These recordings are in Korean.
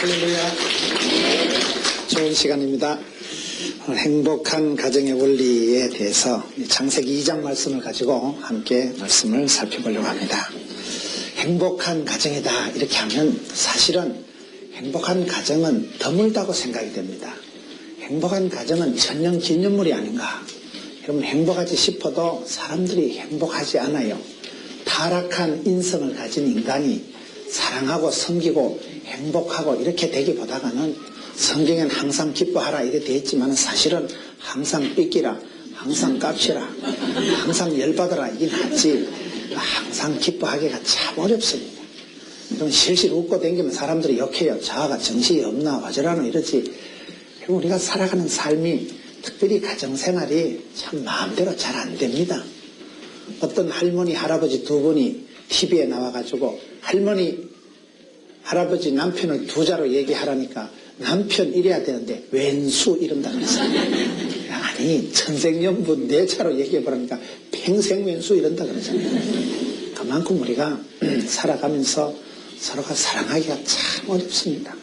할렐루야. 좋은 시간입니다. 오늘 행복한 가정의 원리에 대해서 창세기 2장 말씀을 가지고 함께 말씀을 살펴보려고 합니다. 행복한 가정이다 이렇게 하면 사실은 행복한 가정은 드물다고 생각이 됩니다. 행복한 가정은 천년기념물이 아닌가. 여러분, 행복하지 싶어도 사람들이 행복하지 않아요. 타락한 인성을 가진 인간이 사랑하고 섬기고 행복하고 이렇게 되기보다는 성경엔 항상 기뻐하라 이렇게 되어 있지만 사실은 항상 삐끼라, 항상 깝치라, 항상 열받아라 이게 낫지 항상 기뻐하기가 참 어렵습니다. 그럼 실실 웃고 다니면 사람들이 욕해요. 자아가 정신이 없나 와저라노 이러지. 그리고 우리가 살아가는 삶이 특별히 가정생활이 참 마음대로 잘 안 됩니다. 어떤 할머니 할아버지 두 분이 TV에 나와가지고 할머니 할아버지 남편을 두 자로 얘기하라니까 남편 이래야 되는데 왼수 이런다 그랬어요. 아니 천생연분 네 자로 얘기해보라니까 평생 왼수 이런다 그러잖아요. 그만큼 우리가 살아가면서 서로가 사랑하기가 참 어렵습니다.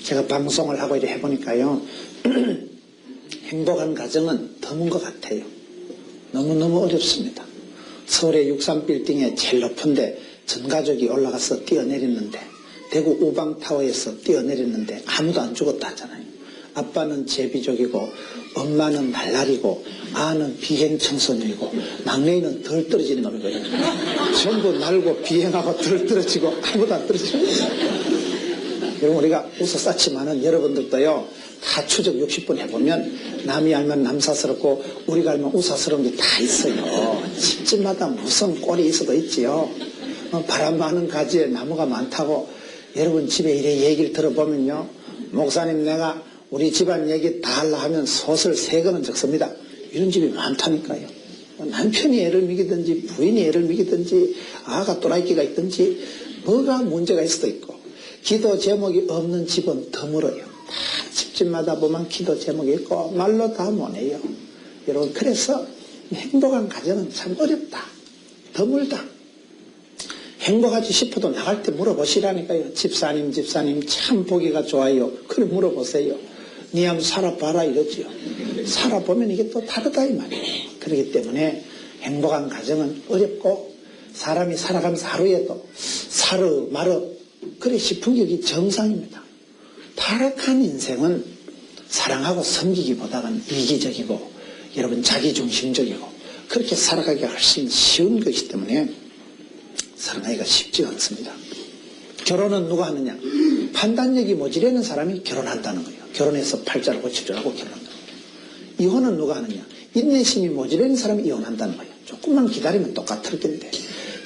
제가 방송을 하고 이렇게 해보니까요 행복한 가정은 드문 것 같아요. 너무너무 어렵습니다. 서울의 63빌딩에 제일 높은데 전 가족이 올라가서 뛰어내렸는데 대구 우방타워에서 뛰어내렸는데 아무도 안 죽었다 하잖아요. 아빠는 제비족이고 엄마는 날라리고 아는 비행청소년이고 막내는 덜 떨어지는 놈이거든요. 전부 날고 비행하고 덜 떨어지고 아무도 안 떨어지는 거예요. 여러분 우리가 웃어쌌지만은 여러분들도요 다 추적 60분 해보면 남이 알면 남사스럽고 우리가 알면 우사스러운 게 다 있어요. 집집마다 무슨 꼴이 있어도 있지요. 바람 많은 가지에 나무가 많다고 여러분 집에 이래 얘기를 들어보면요 목사님 내가 우리 집안 얘기 다 하려 하면 소설 3권은 적습니다. 이런 집이 많다니까요. 남편이 애를 먹이든지 부인이 애를 먹이든지 아가 또라이끼가 있든지 뭐가 문제가 있을 수도 있고 기도 제목이 없는 집은 드물어요. 다 집집마다 보면 기도 제목이 있고 말로 다 못해요. 여러분 그래서 행복한 가정은 참 어렵다. 드물다. 행복하지 싶어도 나갈 때 물어보시라니까요. 집사님 참 보기가 좋아요. 그래 물어보세요. 니 한번 살아봐라 이러지요. 살아보면 이게 또 다르다 이 말이에요. 그렇기 때문에 행복한 가정은 어렵고 사람이 살아가면서 하루에도 사르 마르 그래 싶은 게 정상입니다. 타락한 인생은 사랑하고 섬기기보다는 이기적이고 여러분 자기중심적이고 그렇게 살아가기가 훨씬 쉬운 것이기 때문에 살아가기가 쉽지 않습니다. 결혼은 누가 하느냐? 판단력이 모자라는 사람이 결혼한다는 거예요. 결혼해서 팔자를 고칠 줄 알고 결혼한다는 거예요. 이혼은 누가 하느냐? 인내심이 모자라는 사람이 이혼한다는 거예요. 조금만 기다리면 똑같을 텐데.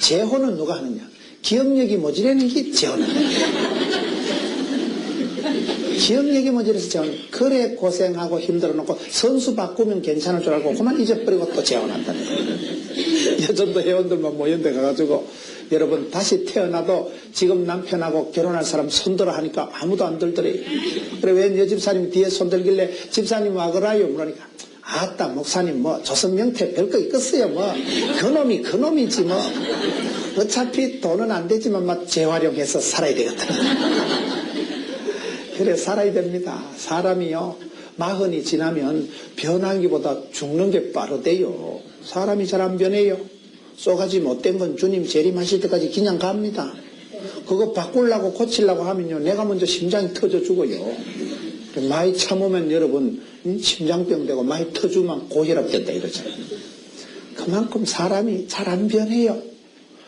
재혼은 누가 하느냐? 기억력이 모자라는 게 재혼한다는 거예요. 기억력이 모자라서 재혼. 그래 고생하고 힘들어 놓고 선수 바꾸면 괜찮을 줄 알고 그만 잊어버리고 또 재혼한다는 거예요. 여전도 회원들만 모연대 가가지고 여러분 다시 태어나도 지금 남편하고 결혼할 사람 손들어 하니까 아무도 안 들더래요. 그래 왜 여집사님 뒤에 손들길래 집사님 와그라요? 그러니까 아따 목사님 뭐 조선명태 별거 있겠어요. 뭐 그놈이지 뭐 어차피 돈은 안 되지만 막 재활용해서 살아야 되거든. 그래 살아야 됩니다. 사람이요 40이 지나면 변하기보다 죽는 게 빠르대요. 사람이 잘 안 변해요. 쏘가지 못된 건 주님 재림하실 때까지 그냥 갑니다. 그거 바꾸려고 고치려고 하면요 내가 먼저 심장이 터져 죽어요. 많이 참으면 여러분 심장병 되고 많이 터주면 고혈압 된다 이러잖아요. 그만큼 사람이 잘 안 변해요.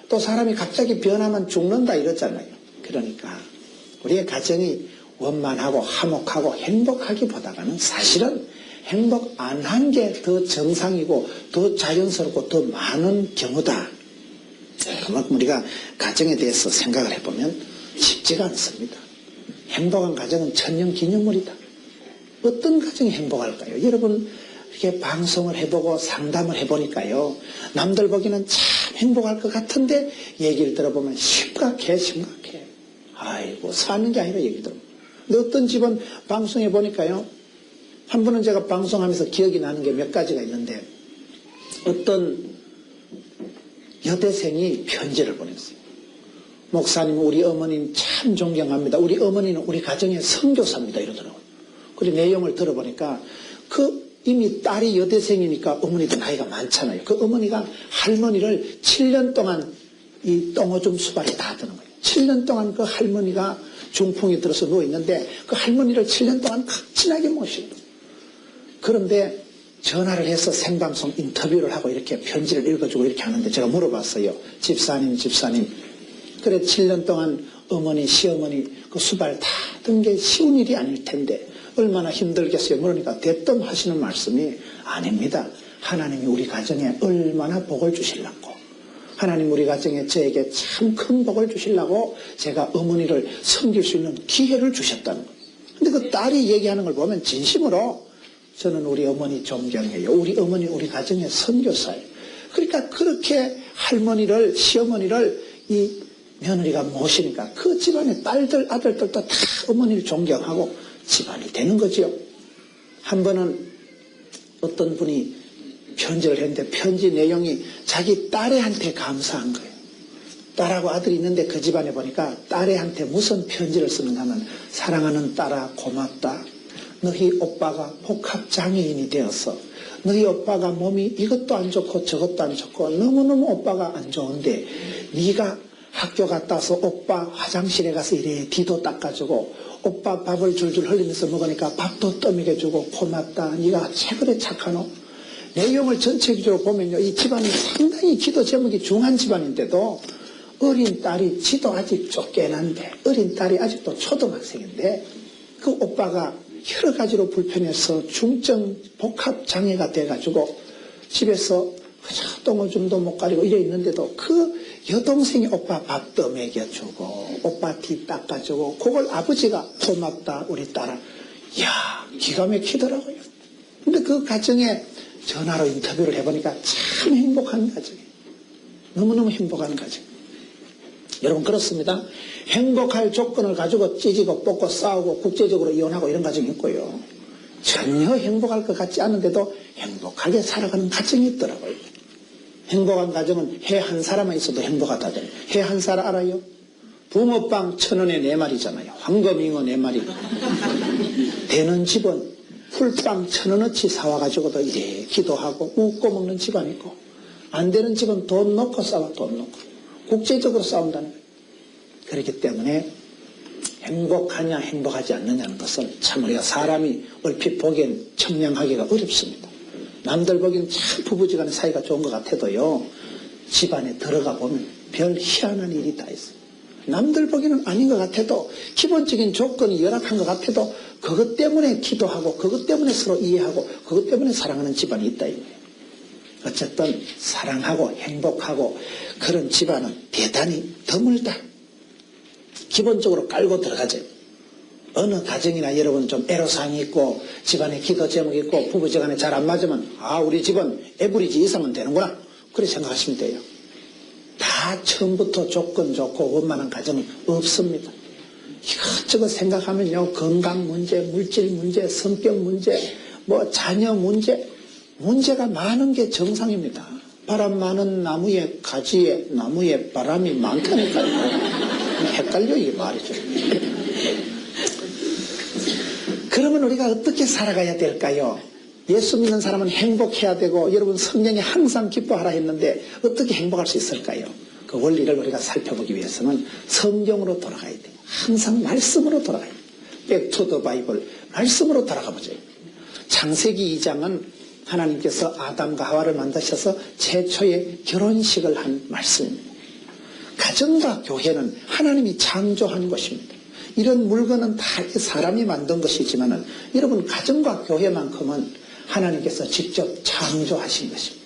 또 사람이 갑자기 변하면 죽는다 이러잖아요. 그러니까 우리의 가정이 원만하고 화목하고 행복하기보다는 사실은 행복 안 한 게 더 정상이고 더 자연스럽고 더 많은 경우다. 그만큼 우리가 가정에 대해서 생각을 해보면 쉽지가 않습니다. 행복한 가정은 천년기념물이다. 어떤 가정이 행복할까요? 여러분 이렇게 방송을 해보고 상담을 해보니까요 남들 보기에는 참 행복할 것 같은데 얘기를 들어보면 심각해. 아이고 사는 게 아니라 얘기 들어보면. 근데 어떤 집은 방송해 보니까요 한 번은 제가 방송하면서 기억이 나는 게 몇 가지가 있는데 어떤 여대생이 편지를 보냈어요. 목사님, 우리 어머니는 참 존경합니다. 우리 어머니는 우리 가정의 선교사입니다. 이러더라고요. 그리고 내용을 들어보니까 이미 딸이 여대생이니까 어머니도 나이가 많잖아요. 그 어머니가 할머니를 7년 동안 이 똥오줌 수발에 다 드는 거예요. 7년 동안 그 할머니가 중풍이 들어서 누워있는데 그 할머니를 7년 동안 극진하게 모시고 그런데 전화를 해서 생방송 인터뷰를 하고 이렇게 편지를 읽어주고 이렇게 하는데 제가 물어봤어요. 집사님. 그래 7년 동안 어머니, 시어머니 그 수발 다 든 게 쉬운 일이 아닐 텐데 얼마나 힘들겠어요. 그러니까 대뜸 하시는 말씀이 아닙니다. 하나님이 우리 가정에 얼마나 복을 주시려고 하나님 우리 가정에 저에게 참 큰 복을 주시려고 제가 어머니를 섬길 수 있는 기회를 주셨다는 거예요. 근데 그 딸이 얘기하는 걸 보면 진심으로 저는 우리 어머니 존경해요. 우리 어머니 우리 가정의 선교사예요. 그러니까 그렇게 할머니를 시어머니를 이 며느리가 모시니까 그 집안의 딸들 아들들도 다 어머니를 존경하고 집안이 되는 거죠. 한 번은 어떤 분이 편지를 했는데 편지 내용이 자기 딸애한테 감사한 거예요. 딸하고 아들이 있는데 그 집안에 보니까 딸애한테 무슨 편지를 쓰는가 하면 사랑하는 딸아 고맙다. 너희 오빠가 복합장애인이 되어서 너희 오빠가 몸이 이것도 안 좋고 저것도 안 좋고 너무너무 오빠가 안 좋은데 네가 학교 갔다 와서 오빠 화장실에 가서 이래 뒤도 닦아주고 오빠 밥을 줄줄 흘리면서 먹으니까 밥도 떠먹여 주고 고맙다. 네가 최고로 착하노. 내용을 전체적으로 보면요. 이 집안이 상당히 기도 제목이 중한 집안인데도 어린 딸이 지도 아직 쫓겨난데 어린 딸이 아직도 초등학생인데 그 오빠가 여러 가지로 불편해서 중증 복합장애가 돼가지고 집에서 똥오줌도 못 가리고 이래 있는데도 그 여동생이 오빠 밥도 먹여주고 오빠 뒤 닦아주고 그걸 아버지가 고맙다 우리 딸아. 이야 기가 막히더라고요. 근데 그 가정에 전화로 인터뷰를 해보니까 참 행복한 가정이에요. 너무너무 행복한 가정. 여러분 그렇습니다. 행복할 조건을 가지고 찢고 뽑고 싸우고 국제적으로 이혼하고 이런 가정이 있고요. 전혀 행복할 것 같지 않은데도 행복하게 살아가는 가정이 있더라고요. 행복한 가정은 해 한 사람만 있어도 행복하다잖아요. 해 한 살 알아요? 붕어빵 1,000원에 4마리잖아요. 황금잉어 4마리. 되는 집은 풀빵 1,000원어치 사와가지고도 이래 기도하고 웃고 먹는 집안 있고 안 되는 집은 돈 놓고 싸워 돈 놓고 국제적으로 싸운다는 거예요. 그렇기 때문에 행복하냐 행복하지 않느냐는 것은 참 우리가 사람이 얼핏 보기엔 청량하기가 어렵습니다. 남들 보기엔 참 부부지간의 사이가 좋은 것 같아도요. 집안에 들어가 보면 별 희한한 일이 다 있어요. 남들 보기에는 아닌 것 같아도 기본적인 조건이 열악한 것 같아도 그것 때문에 기도하고 그것 때문에 서로 이해하고 그것 때문에 사랑하는 집안이 있다 이거예요. 어쨌든 사랑하고 행복하고 그런 집안은 대단히 드물다. 기본적으로 깔고 들어가죠. 어느 가정이나 여러분 좀 애로사항이 있고 집안에 기도 제목이 있고 부부지간에 잘 안 맞으면 우리 집은 에브리지 이상은 되는구나 그렇게 생각하시면 돼요. 다 처음부터 조건 좋고 원만한 가정은 없습니다. 이것저것 생각하면요 건강 문제, 물질 문제, 성격 문제, 자녀 문제 문제가 많은 게 정상입니다. 바람 많은 나무에 가지에 나무에 바람이 많다니까요. 헷갈려 이게 말이죠. 그러면 우리가 어떻게 살아가야 될까요? 예수 믿는 사람은 행복해야 되고 여러분 성령이 항상 기뻐하라 했는데 어떻게 행복할 수 있을까요? 그 원리를 우리가 살펴보기 위해서는 성경으로 돌아가야 돼요. 항상 말씀으로 돌아가야 돼요. Back to the Bible. 말씀으로 돌아가보죠. 창세기 2장은 하나님께서 아담과 하와를 만드셔서 최초의 결혼식을 한 말씀입니다. 가정과 교회는 하나님이 창조한 것입니다. 이런 물건은 다 사람이 만든 것이지만 여러분 가정과 교회만큼은 하나님께서 직접 창조하신 것입니다.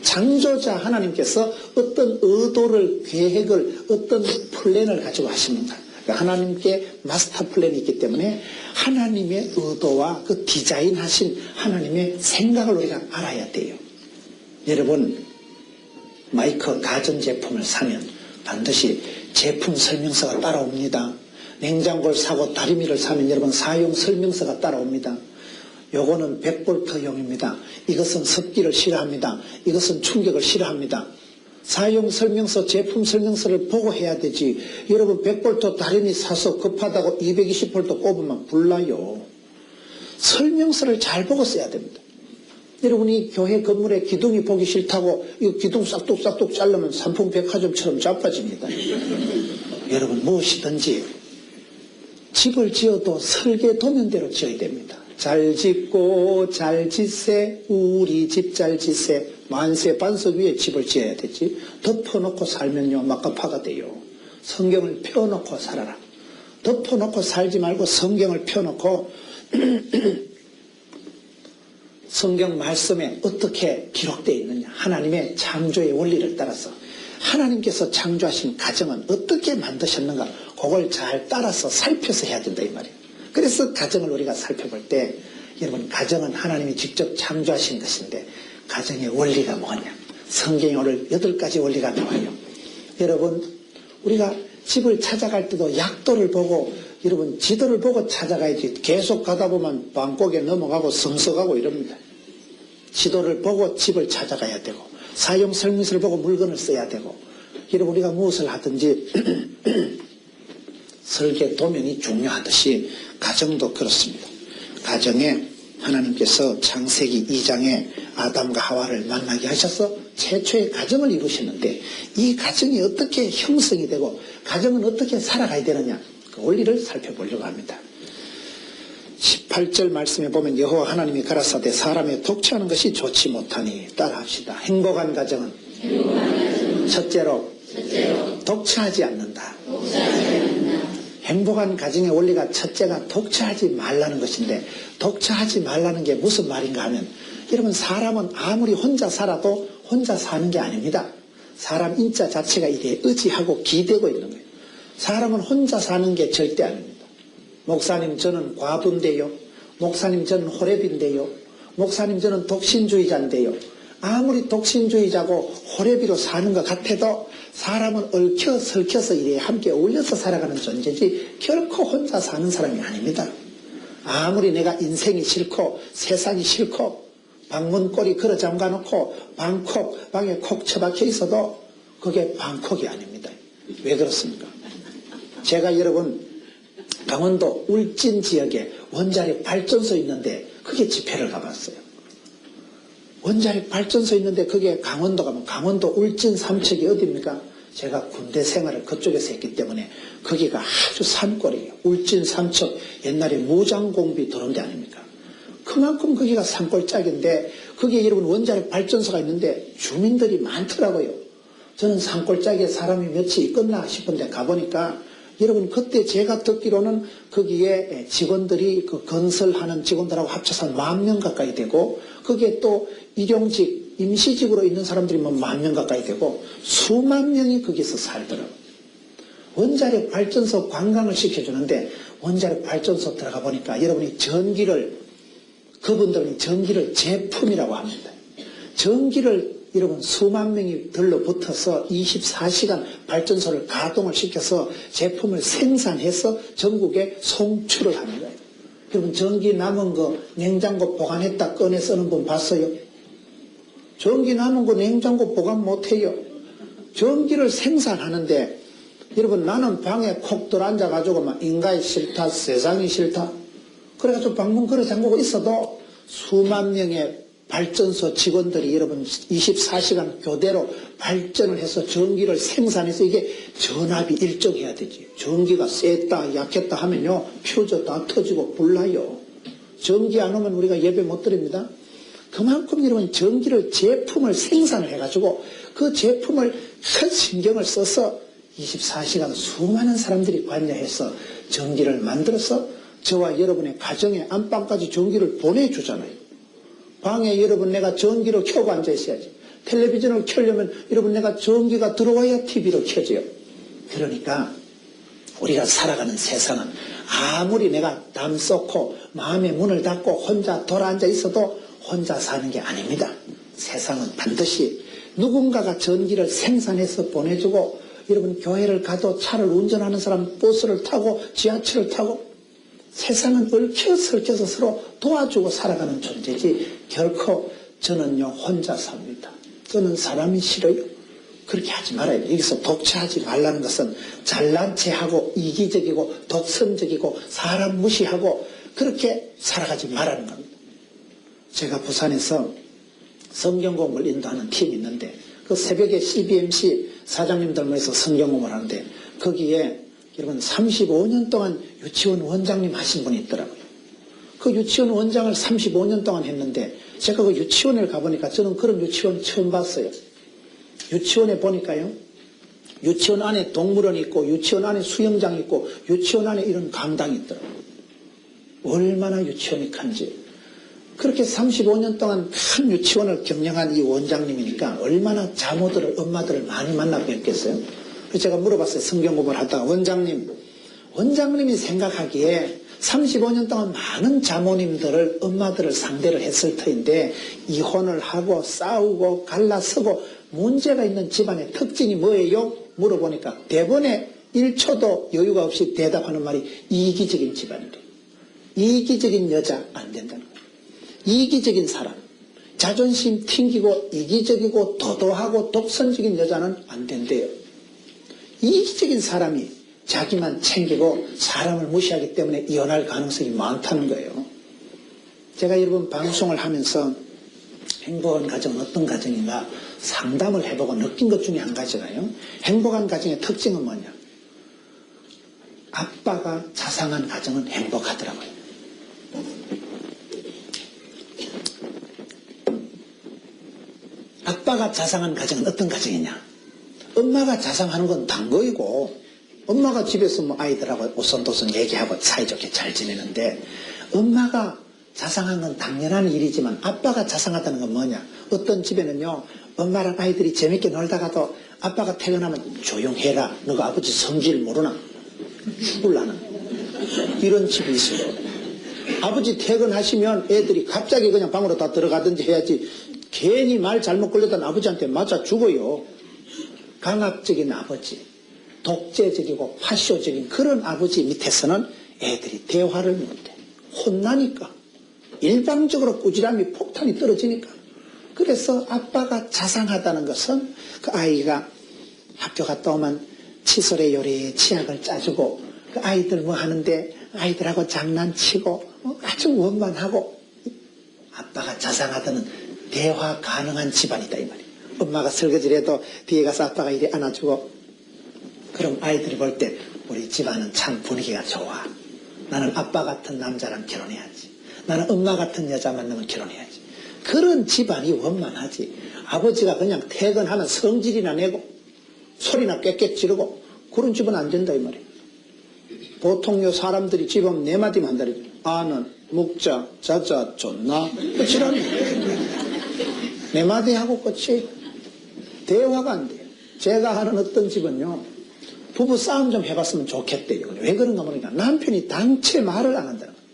창조자 하나님께서 어떤 의도를 계획을 어떤 플랜을 가지고 하십니다. 하나님께 마스터 플랜이 있기 때문에 하나님의 의도와 그 디자인하신 하나님의 생각을 우리가 알아야 돼요. 여러분 마이크 가전제품을 사면 반드시 제품 설명서가 따라옵니다. 냉장고를 사고 다리미를 사면 여러분 사용 설명서가 따라옵니다. 요거는 100볼트용입니다. 이것은 습기를 싫어합니다. 이것은 충격을 싫어합니다. 사용 설명서, 제품 설명서를 보고 해야 되지. 여러분 100볼트 다리미 사서 급하다고 220볼트 꼽으면 불나요. 설명서를 잘 보고 써야 됩니다. 여러분이 교회 건물에 기둥이 보기 싫다고 이 기둥 싹둑싹둑 자르면 삼풍백화점처럼 자빠집니다. 여러분 무엇이든지 집을 지어도 설계 도면대로 지어야 됩니다. 잘 짓고 잘 짓세, 우리 집 잘 짓세. 만세 반석 위에 집을 지어야 되지. 덮어놓고 살면요 막가파가 돼요. 성경을 펴놓고 살아라. 덮어놓고 살지 말고 성경을 펴놓고 성경 말씀에 어떻게 기록되어 있느냐. 하나님의 창조의 원리를 따라서 하나님께서 창조하신 가정은 어떻게 만드셨는가. 그걸 잘 따라서 살펴서 해야 된다 이 말이에요. 그래서 가정을 우리가 살펴볼 때 여러분 가정은 하나님이 직접 창조하신 것인데 가정의 원리가 뭐냐. 성경에 오늘 8가지 원리가 나와요. 여러분 우리가 집을 찾아갈 때도 약도를 보고 여러분 지도를 보고 찾아가야지. 계속 가다 보면 방콕에 넘어가고 성서가고 이럽니다. 지도를 보고 집을 찾아가야 되고 사용 설명서를 보고 물건을 써야 되고 여러분 우리가 무엇을 하든지 설계 도면이 중요하듯이 가정도 그렇습니다. 가정에 하나님께서 창세기 2장에 아담과 하와를 만나게 하셔서 최초의 가정을 이루셨는데 이 가정이 어떻게 형성이 되고 가정은 어떻게 살아가야 되느냐 그 원리를 살펴보려고 합니다. 18절 말씀에 보면 여호와 하나님이 가라사대 사람의 독차하는 것이 좋지 못하니 따라합시다. 행복한 가정은 첫째로 독차하지 않는다. 행복한 가정의 원리가 첫째가 독차하지 말라는 것인데 독차하지 말라는 게 무슨 말인가 하면 여러분 사람은 아무리 혼자 살아도 혼자 사는 게 아닙니다. 사람 인자 자체가 이래 의지하고 기대고 있는 거예요. 사람은 혼자 사는 게 절대 아닙니다. 목사님 저는 과부인데요. 목사님 저는 호랩인데요. 목사님 저는 독신주의자인데요. 아무리 독신주의자고 호랩이로 사는 것 같아도 사람은 얽혀 설켜서 이래 함께 어울려서 살아가는 존재지 결코 혼자 사는 사람이 아닙니다. 아무리 내가 인생이 싫고 세상이 싫고 방문꼬리 걸어 잠가놓고 방에 콕 처박혀 있어도 그게 방콕이 아닙니다. 왜 그렇습니까? 제가 여러분 강원도 울진 지역에 원자력 발전소 있는데 그게 집회를 가봤어요. 원자력 발전소 있는데 그게 강원도 가면 강원도 울진 삼척이 어디입니까? 제가 군대 생활을 그쪽에서 했기 때문에 거기가 아주 산골이에요. 울진 삼척 옛날에 무장공비 들어온 데 아닙니까? 그만큼 거기가 산골짜기인데 거기에 여러분 원자력 발전소가 있는데 주민들이 많더라고요. 저는 산골짜기에 사람이 몇이 있겠나 싶은데 가보니까 여러분 그때 제가 듣기로는 거기에 직원들이 그 건설하는 직원들하고 합쳐서 10,000명 가까이 되고 거기에 또 일용직 임시직으로 있는 사람들이 뭐 10,000명 가까이 되고 수만 명이 거기서 살더라고요. 원자력 발전소 관광을 시켜주는데 원자력 발전소 들어가 보니까 여러분이 그분들은 전기를 제품이라고 합니다. 전기를 여러분 수만 명이 들러붙어서 24시간 발전소를 가동을 시켜서 제품을 생산해서 전국에 송출을 하는 거예요. 여러분 전기 남은 거 냉장고 보관했다 꺼내 쓰는 분 봤어요? 전기 남은 거 냉장고 보관 못해요. 전기를 생산하는데 여러분 나는 방에 콕 들어앉아가지고 막 인간이 싫다 세상이 싫다 그래가지고 방문 걸어 잠그고 있어도 수만 명의 발전소 직원들이 여러분 24시간 교대로 발전을 해서 전기를 생산해서 이게 전압이 일정해야 되지. 전기가 셌다 약했다 하면요 퓨즈 다 터지고 불나요. 전기 안 오면 우리가 예배 못 드립니다. 그만큼 여러분 전기를 제품을 생산을 해가지고 그 제품을 큰 신경을 써서 24시간 수많은 사람들이 관여해서 전기를 만들어서 저와 여러분의 가정의 안방까지 전기를 보내주잖아요. 방에 여러분 내가 전기를 켜고 앉아 있어야지. 텔레비전을 켜려면 여러분 내가 전기가 들어와야 TV로 켜져요. 그러니까 우리가 살아가는 세상은 아무리 내가 담 쏟고 마음의 문을 닫고 혼자 돌아앉아 있어도 혼자 사는 게 아닙니다. 세상은 반드시 누군가가 전기를 생산해서 보내주고 여러분 교회를 가도 차를 운전하는 사람 버스를 타고 지하철을 타고 세상은 얽혀 설켜서 서로 도와주고 살아가는 존재지 결코 저는요 혼자 삽니다. 저는 사람이 싫어요. 그렇게 하지 말아요. 여기서 독차하지 말라는 것은 잘난 체하고 이기적이고 독선적이고 사람 무시하고 그렇게 살아가지 말라는 겁니다. 제가 부산에서 성경 공부를 인도하는 팀이 있는데 그 새벽에 CBMC 사장님들 모여서 성경 공부를 하는데 거기에 여러분 35년 동안 유치원 원장님 하신 분이 있더라고요. 그 유치원 원장을 35년 동안 했는데 제가 그 유치원을 가보니까 저는 그런 유치원 처음 봤어요. 유치원에 보니까요. 유치원 안에 동물원이 있고 유치원 안에 수영장이 있고 유치원 안에 이런 강당이 있더라고요. 얼마나 유치원이 큰지. 그렇게 35년 동안 큰 유치원을 경영한 이 원장님이니까 얼마나 자모들을 엄마들을 많이 만나 뵙겠어요. 그래서 제가 물어봤어요. 성경 공부를 하다가 원장님이 생각하기에 35년 동안 많은 자모님들을 엄마들을 상대를 했을 터인데 이혼을 하고 싸우고 갈라서고 문제가 있는 집안의 특징이 뭐예요? 물어보니까 대번에 1초도 여유가 없이 대답하는 말이 이기적인 집안이래요. 이기적인 여자 안 된다는 거예요. 이기적인 사람, 자존심 튕기고 이기적이고 도도하고 독선적인 여자는 안 된대요. 이기적인 사람이 자기만 챙기고 사람을 무시하기 때문에 이혼할 가능성이 많다는 거예요. 제가 여러분 방송을 하면서 행복한 가정은 어떤 가정인가 상담을 해보고 느낀 것 중에 한 가지가요. 행복한 가정의 특징은 뭐냐? 아빠가 자상한 가정은 행복하더라고요. 아빠가 자상한 가정은 어떤 가정이냐? 엄마가 자상하는 건 당거이고 엄마가 집에서 뭐 아이들하고 오손도손 얘기하고 사이좋게 잘 지내는데 엄마가 자상한 건 당연한 일이지만 아빠가 자상하다는 건 뭐냐? 어떤 집에는요 엄마랑 아이들이 재밌게 놀다가도 아빠가 퇴근하면 조용해라. 너가 아버지 성질 모르나? 죽을라나? 이런 집이 있어요. 아버지 퇴근하시면 애들이 갑자기 그냥 방으로 다 들어가든지 해야지 괜히 말 잘못 걸렸던 아버지한테 맞아 죽어요. 강압적인 아버지, 독재적이고 파쇼적인 그런 아버지 밑에서는 애들이 대화를 못해. 혼나니까. 일방적으로 꾸지람이 폭탄이 떨어지니까. 그래서 아빠가 자상하다는 것은 그 아이가 학교 갔다 오면 칫솔에 요리에 치약을 짜주고 그 아이들 뭐 하는데 아이들하고 장난치고 아주 원만하고 아빠가 자상하다는 대화 가능한 집안이다 이 말이에요. 엄마가 설거지를 해도 뒤에 가서 아빠가 이리 안아주고 그럼 아이들이 볼 때 우리 집안은 참 분위기가 좋아. 나는 아빠 같은 남자랑 결혼해야지. 나는 엄마 같은 여자 만나면 결혼해야지. 그런 집안이 원만하지. 아버지가 그냥 퇴근하면 성질이나 내고 소리나 꽥꽥 지르고 그런 집은 안 된다 이 말이에요. 보통요 사람들이 집 오면 네 마디만 한다리죠. 아는 묵자 자자 좋나 끝이라는 네 마디 하고 끝이 대화가 안 돼요. 제가 하는 어떤 집은요 부부 싸움 좀 해봤으면 좋겠대요. 왜 그런가 모르니까 남편이 당최 말을 안 한다는 거예요.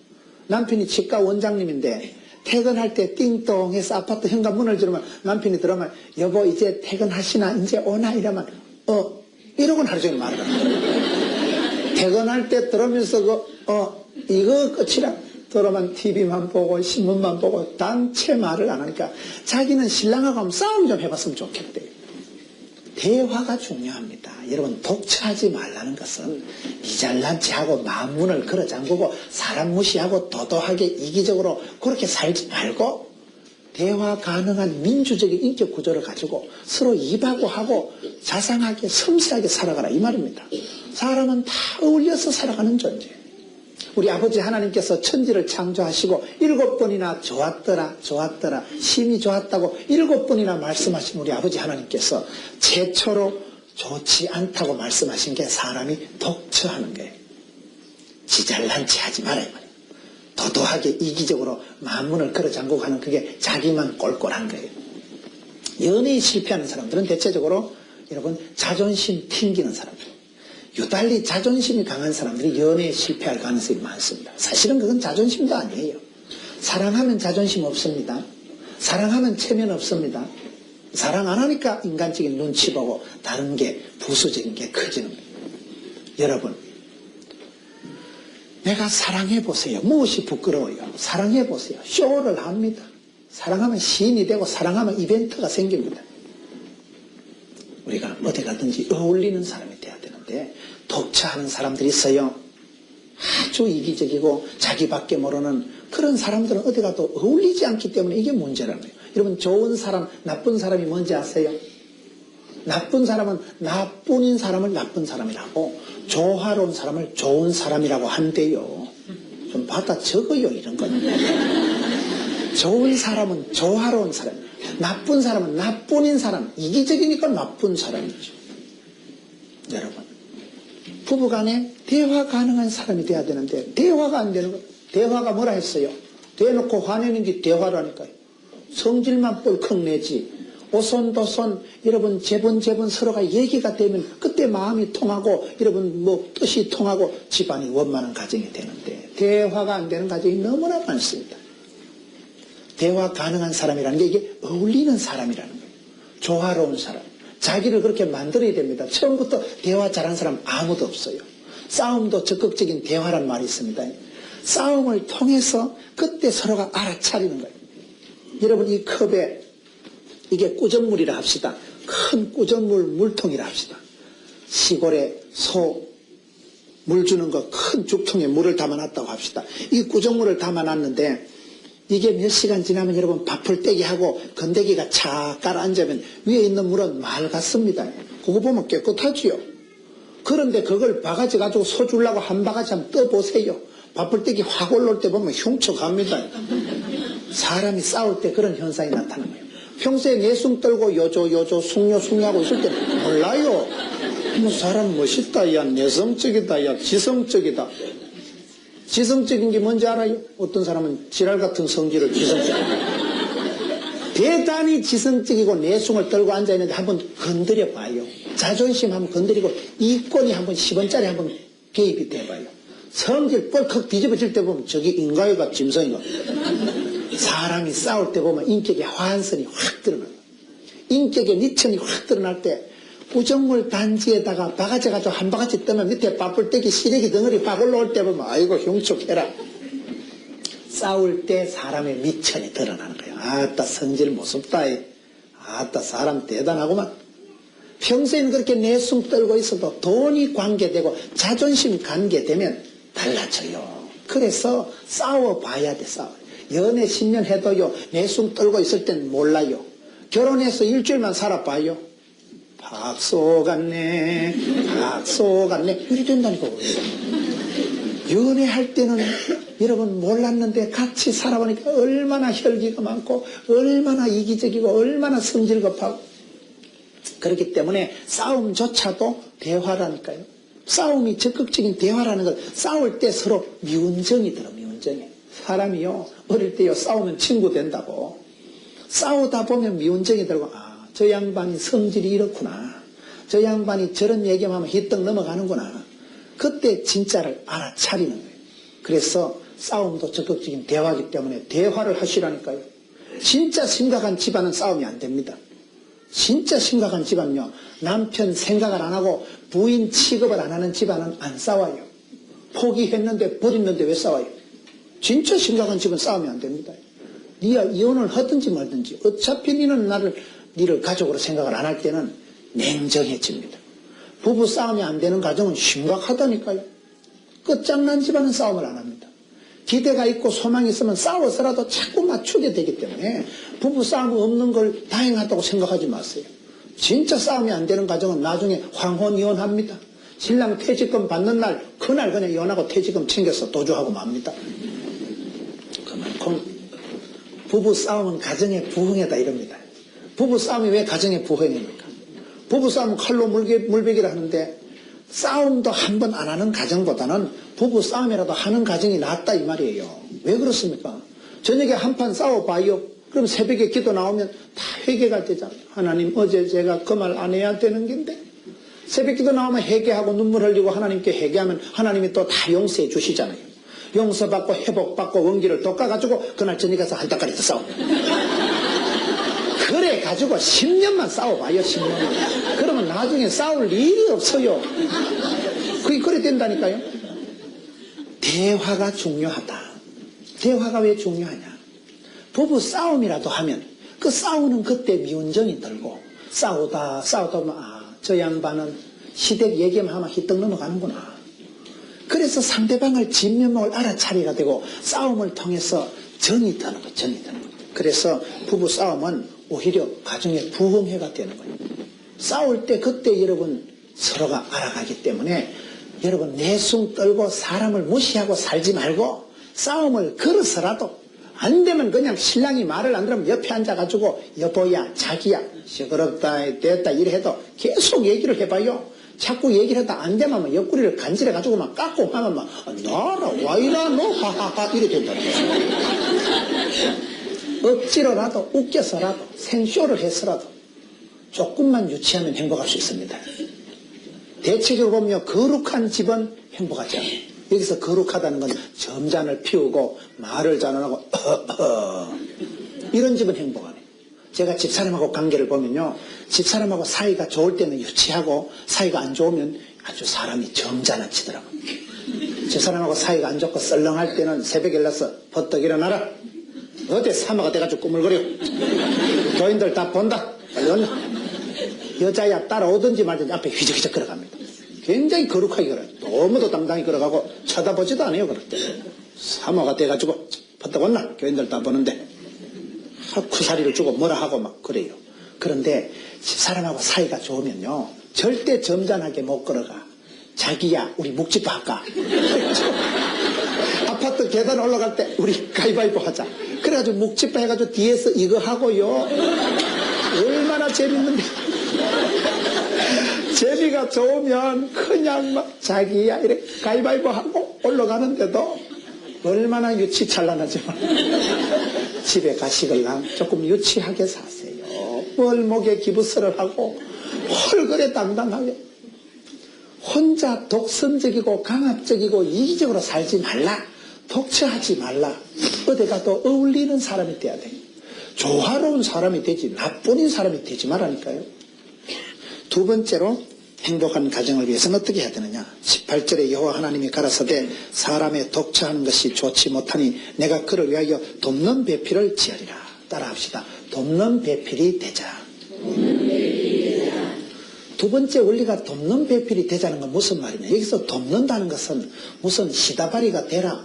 남편이 치과 원장님인데 퇴근할 때 띵동해서 아파트 현관 문을 열으면 남편이 들어오면 여보 이제 퇴근하시나 이제 오나 이러면 이러고는 하루 종일 말을 하는 거예요. 퇴근할 때 들으면서 이거 끝이라 들어만 TV만 보고 신문만 보고 당최 말을 안 하니까 자기는 신랑하고 한번 싸움 좀 해봤으면 좋겠대요. 대화가 중요합니다. 여러분 독차하지 말라는 것은 이잘난 체하고 마음문을 걸어 잠그고 사람 무시하고 도도하게 이기적으로 그렇게 살지 말고 대화 가능한 민주적인 인격 구조를 가지고 서로 입하고 하고 자상하게 섬세하게 살아가라 이 말입니다. 사람은 다 어울려서 살아가는 존재예요. 우리 아버지 하나님께서 천지를 창조하시고 7번이나 좋았더라 좋았더라 심히 좋았다고 7번이나 말씀하신 우리 아버지 하나님께서 최초로 좋지 않다고 말씀하신 게 사람이 독처하는 거예요. 지잘난 체 하지 말아요. 도도하게 이기적으로 만문을 걸어 잠그고 하는 그게 자기만 꼴꼴한 거예요. 연애에 실패하는 사람들은 대체적으로 여러분 자존심 튕기는 사람들. 유달리 자존심이 강한 사람들이 연애에 실패할 가능성이 많습니다. 사실은 그건 자존심도 아니에요. 사랑하면 자존심 없습니다. 사랑하면 체면 없습니다. 사랑 안 하니까 인간적인 눈치 보고 다른 게 부수적인 게 커지는 거예요. 여러분 내가 사랑해보세요. 무엇이 부끄러워요? 사랑해보세요. 쇼를 합니다. 사랑하면 시인이 되고 사랑하면 이벤트가 생깁니다. 우리가 어디 가든지 어울리는 사람이 돼야 되는데 독차하는 사람들이 있어요. 아주 이기적이고 자기밖에 모르는 그런 사람들은 어디 가도 어울리지 않기 때문에 이게 문제라는 거예요. 여러분 좋은 사람, 나쁜 사람이 뭔지 아세요? 나쁜 사람은 나뿐인 사람을 나쁜 사람이라고 조화로운 사람을 좋은 사람이라고 한대요. 좀 받아 적어요 이런 거는. 좋은 사람은 조화로운 사람, 나쁜 사람은 나뿐인 사람, 이기적이니까 나쁜 사람이죠. 여러분 부부간에 대화 가능한 사람이 돼야 되는데 대화가 안 되는 거예요. 대화가 뭐라 했어요? 대놓고 화내는 게 대화라니까요. 성질만 뻘컥 내지 오손도손 여러분 제번 서로가 얘기가 되면 그때 마음이 통하고 여러분 뭐 뜻이 통하고 집안이 원만한 가정이 되는데 대화가 안 되는 가정이 너무나 많습니다. 대화 가능한 사람이라는 게 이게 어울리는 사람이라는 거예요. 조화로운 사람. 자기를 그렇게 만들어야 됩니다. 처음부터 대화 잘하는 사람 아무도 없어요. 싸움도 적극적인 대화란 말이 있습니다. 싸움을 통해서 그때 서로가 알아차리는 거예요. 여러분 이 컵에 이게 꾸정물이라 합시다. 큰 꾸정물 물통이라 합시다. 시골에 소 물 주는 거 큰 죽통에 물을 담아놨다고 합시다. 이 꾸정물을 담아놨는데 이게 몇 시간 지나면 여러분 밥풀 떼기 하고 건더기가 착 가라앉으면 위에 있는 물은 맑았습니다. 그거 보면 깨끗하지요. 그런데 그걸 바가지 가지고 소 주려고 한 바가지 한번 떠보세요. 밥풀 떼기 확 올라올 때 보면 흉측합니다. 사람이 싸울 때 그런 현상이 나타나는 거예요. 평소에 내숭 떨고 요조 숭뇨하고 있을 때 몰라요. 뭐 사람 멋있다, 야 내성적이다, 야 지성적이다. 지성적인 게 뭔지 알아요? 어떤 사람은 지랄 같은 성질을 지성적이고 대단히 지성적이고 내숭을 떨고 앉아있는데 한번 건드려 봐요. 자존심 한번 건드리고 이권이 한번 10원짜리 한번 개입이 돼봐요. 성질 뻘컥 뒤집어질 때 보면 저기 인가요가 짐승인가. 사람이 싸울 때 보면 인격의 환선이 확 드러나요. 인격의 니천이 확 드러날 때 꾸정물 단지에다가 바가지 가지고 한 바가지 뜨면 밑에 밥풀떼기 시래기 덩어리 막 올라올 때 보면 아이고 흉측해라. 싸울 때 사람의 미천이 드러나는 거예요. 아따 성질 무섭다. 아따 사람 대단하구만. 평소에는 그렇게 내숭 떨고 있어도 돈이 관계되고 자존심 관계되면 달라져요. 그래서 싸워봐야 돼. 연애 10년 해도요 내숭 떨고 있을 땐 몰라요. 결혼해서 일주일만 살아봐요. 박소 같네 이리 된다니까. 연애할 때는 여러분 몰랐는데 같이 살아보니까 얼마나 혈기가 많고 얼마나 이기적이고 얼마나 성질급하고. 그렇기 때문에 싸움조차도 대화라니까요. 싸움이 적극적인 대화라는 걸 싸울 때 서로 미운정이 들어. 미운정이. 사람이요 어릴 때요 싸우면 친구 된다고. 싸우다 보면 미운정이 들고 저 양반이 성질이 이렇구나. 저 양반이 저런 얘기만 하면 휘떡 넘어가는구나. 그때 진짜를 알아차리는 거예요. 그래서 싸움도 적극적인 대화이기 때문에 대화를 하시라니까요. 진짜 심각한 집안은 싸움이 안 됩니다. 진짜 심각한 집안은요. 남편 생각을 안 하고 부인 취급을 안 하는 집안은 안 싸워요. 포기했는데 버렸는데 왜 싸워요? 진짜 심각한 집은 싸우면 안 됩니다. 네가 이혼을 하든지 말든지 어차피 니를 가족으로 생각을 안 할 때는 냉정해집니다. 부부 싸움이 안 되는 가정은 심각하다니까요. 끝장난 집안은 싸움을 안 합니다. 기대가 있고 소망이 있으면 싸워서라도 자꾸 맞추게 되기 때문에 부부 싸움 없는 걸 다행하다고 생각하지 마세요. 진짜 싸움이 안 되는 가정은 나중에 황혼 이혼합니다. 신랑 퇴직금 받는 날 그날 그냥 이혼하고 퇴직금 챙겨서 도주하고 맙니다. 그만큼 부부 싸움은 가정의 부흥이다 이럽니다. 부부 싸움이 왜 가정의 부흥입니까? 부부 싸움은 칼로 물베기를 하는데 싸움도 한 번 안 하는 가정보다는 부부 싸움이라도 하는 가정이 낫다 이 말이에요. 왜 그렇습니까? 저녁에 한판 싸워봐요. 그럼 새벽에 기도 나오면 다 회개가 되잖아요. 하나님 어제 제가 그 말 안 해야 되는 건데. 새벽 기도 나오면 회개하고 눈물 흘리고 하나님께 회개하면 하나님이 또 다 용서해 주시잖아요. 용서받고 회복받고 원기를 돋가가지고 그날 저녁에 가서 한따까리 더 싸워. 그래 가지고 10년만 싸워봐요. 10년만. 그러면 나중에 싸울 일이 없어요. 그게 그래 된다니까요. 대화가 중요하다. 대화가 왜 중요하냐. 부부 싸움이라도 하면 그 싸우는 그때 미운정이 들고 싸우다 보면 저 양반은 시댁 얘기만 하면 휘떡 넘어가는구나. 그래서 상대방을 진면목을 알아차리가 되고 싸움을 통해서 정이 드는 거예요. 정이 드는 거예요. 그래서 부부 싸움은 오히려 가정의 부흥회가 되는 거예요. 싸울 때 그때 여러분 서로가 알아가기 때문에 여러분 내숭 떨고 사람을 무시하고 살지 말고 싸움을 걸어서라도 안 되면 그냥 신랑이 말을 안 들으면 옆에 앉아가지고 여보야 자기야 시끄럽다 됐다 이래 해도 계속 얘기를 해봐요. 자꾸 얘기를 하다 안 되면 옆구리를 간질해가지고 막 깎고 하면 막 나라 와이라 너 하하하 이래 된다는 거죠. 억지로라도 웃겨서라도 생쇼를 해서라도 조금만 유치하면 행복할 수 있습니다. 대체적으로 보면 거룩한 집은 행복하지 않아요. 여기서 거룩하다는 건 점잔을 피우고 말을 잘 안 하고 이런 집은 행복하네요. 제가 집사람하고 관계를 보면요. 집사람하고 사이가 좋을 때는 유치하고 사이가 안 좋으면 아주 사람이 점잖아지더라고요. 집사람하고 사이가 안 좋고 썰렁할 때는 새벽에 일어나서 버떡 일어나라. 어디 사마가 돼가지고 꾸물거려. 교인들 다 본다. 빨리 온나. 여자야 따라오든지 말든지 앞에 휘적휘적 걸어갑니다. 굉장히 거룩하게 걸어요. 너무도 당당히 걸어가고 쳐다보지도 않아요. 그럴 때 사마가 돼가지고 버떡 온나. 교인들 다 보는데 쿠사리를 주고 뭐라 하고 막 그래요. 그런데 집사람하고 사이가 좋으면요 절대 점잖하게 못 걸어가. 자기야 우리 묵집바 할까. 아파트 계단 올라갈 때 우리 가위바위보 하자. 그래가지고 묵집바 해가지고 뒤에서 이거 하고요. 얼마나 재밌는데. 재미가 좋으면 그냥 막 자기야 이렇게 가위바위보 하고 올라가는데도 얼마나 유치찬란하지만 집에 가시걸랑 조금 유치하게 사세요. 월목에 기부스를 하고 헐그레 당당하게 혼자 독선적이고 강압적이고 이기적으로 살지 말라. 독처하지 말라. 어디 가도 어울리는 사람이 돼야 돼요. 조화로운 사람이 되지 나뿐인 사람이 되지 말라니까요. 두 번째로 행복한 가정을 위해서는 어떻게 해야 되느냐. 18절에 여호와 하나님이 가라사대 사람의 독처하는 것이 좋지 못하니 내가 그를 위하여 돕는 배필을 지으리라. 따라합시다. 돕는 배필이 되자. 두 번째 원리가 돕는 배필이 되자는 건 무슨 말이냐. 여기서 돕는다는 것은 무슨 시다바리가 되라,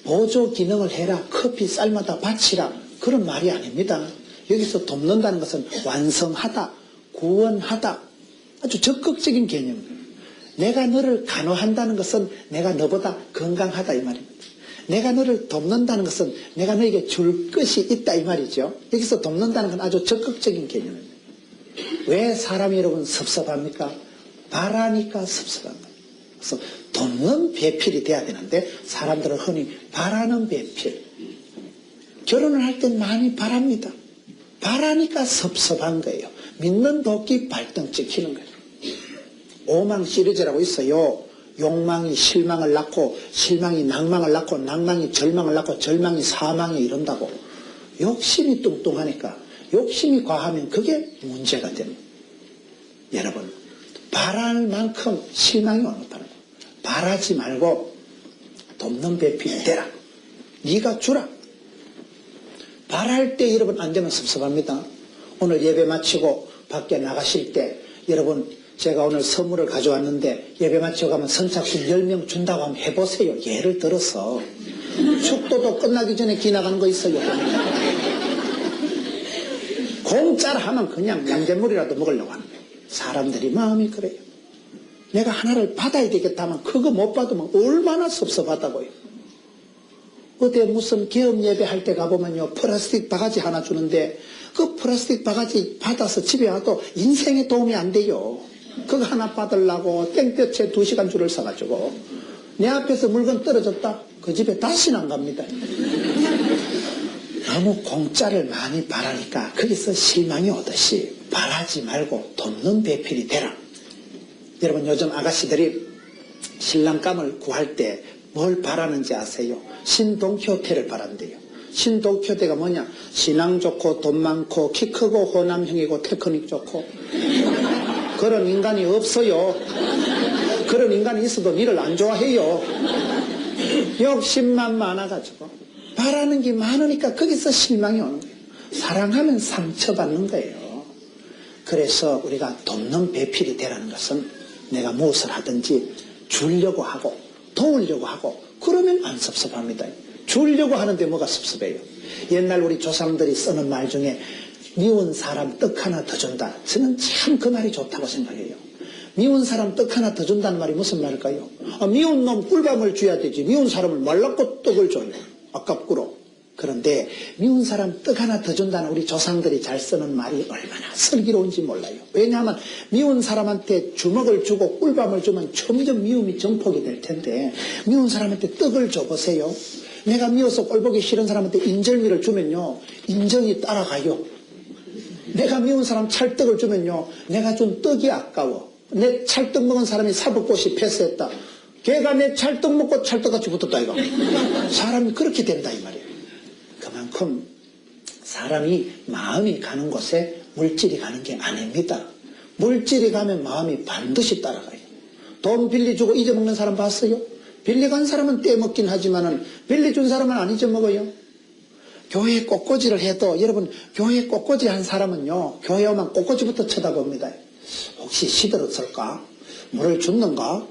보조 기능을 해라, 커피 쌀마다 바치라 그런 말이 아닙니다. 여기서 돕는다는 것은 완성하다, 구원하다, 아주 적극적인 개념이에요. 내가 너를 간호한다는 것은 내가 너보다 건강하다 이 말입니다. 내가 너를 돕는다는 것은 내가 너에게 줄 것이 있다 이 말이죠. 여기서 돕는다는 건 아주 적극적인 개념입니다. 왜 사람이 여러분 섭섭합니까? 바라니까 섭섭한 거예요. 그래서 돕는 배필이 돼야 되는데 사람들은 흔히 바라는 배필. 결혼을 할 땐 많이 바랍니다. 바라니까 섭섭한 거예요. 믿는 도끼 발등 찍히는 거예요. 오망 시리즈라고 있어요. 욕망이 실망을 낳고 실망이 낭망을 낳고 낭망이 절망을 낳고 절망이 사망에 이른다고. 욕심이 뚱뚱하니까 욕심이 과하면 그게 문제가 됩니다. 여러분 바랄 만큼 실망이 오는 거예요. 바라지 말고 돕는 배필이 되라. 네가 주라. 바랄 때 여러분 안 되면 섭섭합니다. 오늘 예배 마치고 밖에 나가실 때 여러분 제가 오늘 선물을 가져왔는데 예배 마치고 가면 선착순 10명 준다고 하면 해보세요. 예를 들어서 축도도 끝나기 전에 기나간 거 있어요. 공짜라 하면 그냥 양잿물이라도 먹으려고 하는 거예요. 사람들이 마음이 그래요. 내가 하나를 받아야 되겠다 하면 그거 못 받으면 얼마나 섭섭하다고요. 어디 무슨 개업 예배 할 때 가보면요 플라스틱 바가지 하나 주는데 그 플라스틱 바가지 받아서 집에 와도 인생에 도움이 안 돼요. 그거 하나 받으려고 땡볕에 2시간 줄을 서가지고 내 앞에서 물건 떨어졌다 그 집에 다시는 안 갑니다. 너무 공짜를 많이 바라니까 거기서 실망이 오듯이 바라지 말고 돕는 배필이 되라. 여러분 요즘 아가씨들이 신랑감을 구할 때 뭘 바라는지 아세요? 신동키호테를 바란대요. 신동키호테가 뭐냐? 신앙 좋고 돈 많고 키 크고 호남형이고 테크닉 좋고 그런 인간이 없어요. 그런 인간이 있어도 니를 안 좋아해요. 욕심만 많아가지고 바라는 게 많으니까 거기서 실망이 오는 거예요. 사랑하면 상처받는 거예요. 그래서 우리가 돕는 배필이 되라는 것은 내가 무엇을 하든지 주려고 하고 도우려고 하고 그러면 안 섭섭합니다. 주려고 하는데 뭐가 섭섭해요. 옛날 우리 조상들이 쓰는 말 중에 미운 사람 떡 하나 더 준다. 저는 참 그 말이 좋다고 생각해요. 미운 사람 떡 하나 더 준다는 말이 무슨 말일까요? 미운 놈 꿀밤을 줘야 되지. 미운 사람을 말랐고 떡을 줘요. 아깝구로. 그런데 미운 사람 떡 하나 더 준다는 우리 조상들이 잘 쓰는 말이 얼마나 슬기로운지 몰라요. 왜냐하면 미운 사람한테 주먹을 주고 꿀밤을 주면 점점 미움이 정폭이 될 텐데 미운 사람한테 떡을 줘보세요. 내가 미워서 꼴보기 싫은 사람한테 인절미를 주면요. 인정이 따라가요. 내가 미운 사람 찰떡을 주면요. 내가 준 떡이 아까워. 내 찰떡 먹은 사람이 사법고시 패스했다. 걔가 내 찰떡 먹고 찰떡같이 붙었다 이거. 사람이 그렇게 된다 이 말이에요. 그만큼 사람이 마음이 가는 곳에 물질이 가는 게 아닙니다. 물질이 가면 마음이 반드시 따라가요. 돈 빌려주고 잊어먹는 사람 봤어요? 빌려간 사람은 떼먹긴 하지만은 빌려준 사람은 안 잊어먹어요. 교회 꽃꽂이를 해도 여러분 교회 꽃꽂이 한 사람은요. 교회 오면 꽃꽂이부터 쳐다봅니다. 혹시 시들었을까? 물을 줬는가?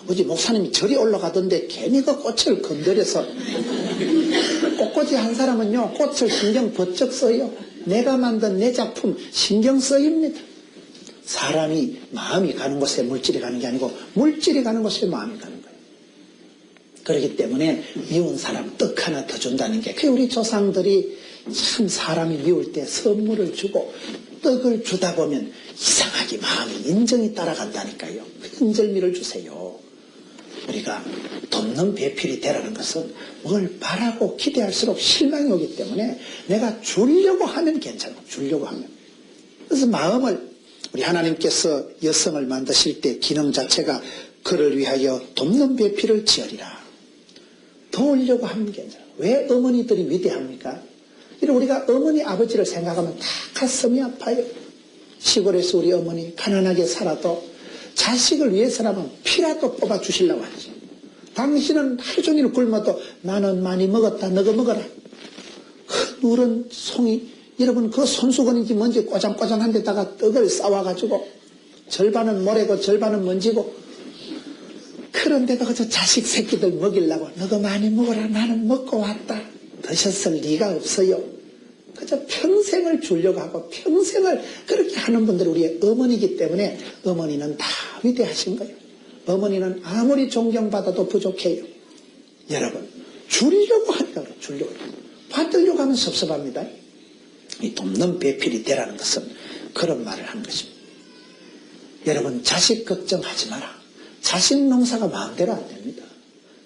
어제 목사님이 절이 올라가던데 괜히 그 꽃을 건드려서 꽃꽂이 한 사람은요. 꽃을 신경 번쩍 써요. 내가 만든 내 작품 신경 쓰입니다. 사람이 마음이 가는 곳에 물질이 가는 게 아니고 물질이 가는 곳에 마음이 가는 거예요. 그렇기 때문에 미운 사람 떡 하나 더 준다는 게 우리 조상들이 참 사람이 미울 때 선물을 주고 떡을 주다 보면 이상하게 마음이 인정이 따라간다니까요. 인절미를 주세요. 우리가 돕는 배필이 되라는 것은 뭘 바라고 기대할수록 실망이 오기 때문에 내가 주려고 하면 괜찮아. 주려고 하면. 그래서 마음을 우리 하나님께서 여성을 만드실 때 기능 자체가 그를 위하여 돕는 배필을 지으리라. 도우려고 하면 괜찮아. 왜 어머니들이 위대합니까? 우리가 어머니 아버지를 생각하면 다 가슴이 아파요. 시골에서 우리 어머니 가난하게 살아도 자식을 위해서라면 피라도 뽑아주시려고 하죠. 당신은 하루 종일 굶어도 나는 많이 먹었다. 너가 먹어라. 그 누런 송이 여러분 그 손수건인지 뭔지 꼬장꼬장한 데다가 떡을 싸와가지고 절반은 모래고 절반은 먼지고 그런데도 그저 자식 새끼들 먹이려고 너가 많이 먹어라. 나는 먹고 왔다. 드셨을 리가 없어요. 그저 평생을 주려고 하고 평생을 그렇게 하는 분들이 우리의 어머니이기 때문에 어머니는 다 위대하신 거예요. 어머니는 아무리 존경받아도 부족해요. 여러분 주려고 하니까 주려고 받으려고 하면 섭섭합니다. 이 돕는 배필이 되라는 것은 그런 말을 하는 것입니다. 여러분 자식 걱정하지 마라. 자식 농사가 마음대로 안 됩니다.